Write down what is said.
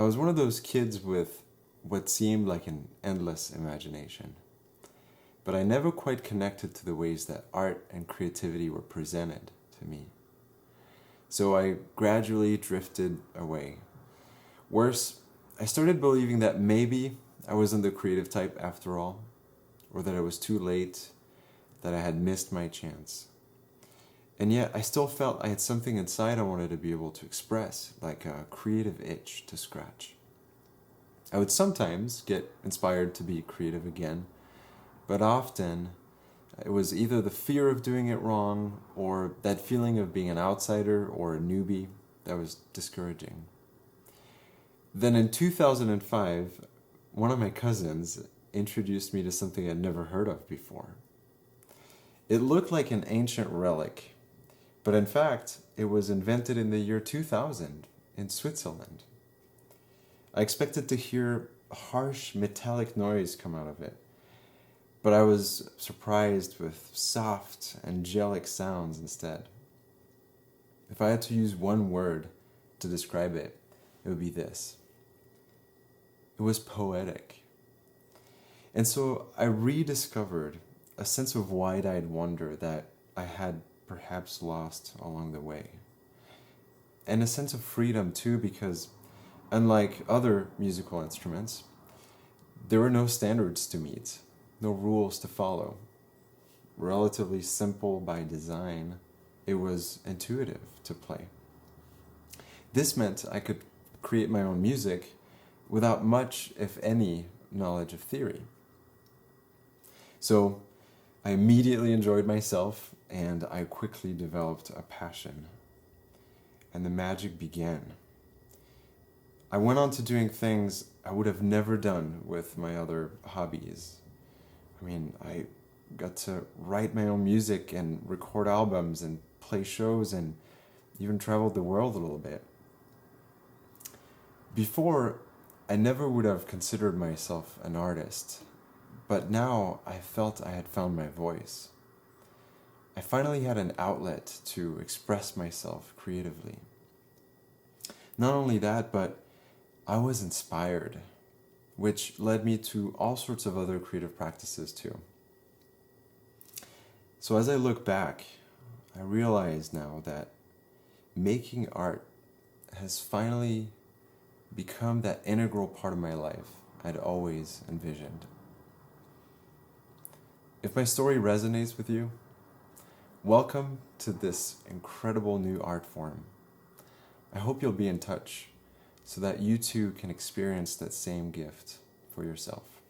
was one of those kids with what seemed like an endless imagination, but I never quite connected to the ways that art and creativity were presented to me. So I gradually drifted away. Worse, I started believing that maybe I wasn't the creative type after all, or that it was too late, that I had missed my chance. And yet I still felt I had something inside I wanted to be able to express, like a creative itch to scratch. I would sometimes get inspired to be creative again, but often it was either the fear of doing it wrong or that feeling of being an outsider or a newbie that was discouraging. Then in 2005, one of my cousins introduced me to something I'd never heard of before. It looked like an ancient relic, but in fact, it was invented in the year 2000 in Switzerland. I expected to hear a harsh metallic noise come out of it, but I was surprised with soft, angelic sounds instead. If I had to use one word to describe it, it would be this. It was poetic. And so I rediscovered a sense of wide-eyed wonder that I had perhaps lost along the way. And a sense of freedom too, because unlike other musical instruments, there were no standards to meet, no rules to follow. Relatively simple by design, it was intuitive to play. This meant I could create my own music without much, if any, knowledge of theory. So I immediately enjoyed myself, and I quickly developed a passion. And the magic began. I went on to doing things I would have never done with my other hobbies. I got to write my own music and record albums and play shows and even traveled the world a little bit. Before, I never would have considered myself an artist, but now I felt I had found my voice. I finally had an outlet to express myself creatively. Not only that, but I was inspired, which led me to all sorts of other creative practices too. So as I look back, I realize now that making art has finally become that integral part of my life I'd always envisioned. If my story resonates with you, welcome to this incredible new art form. I hope you'll be in touch so that you too can experience that same gift for yourself.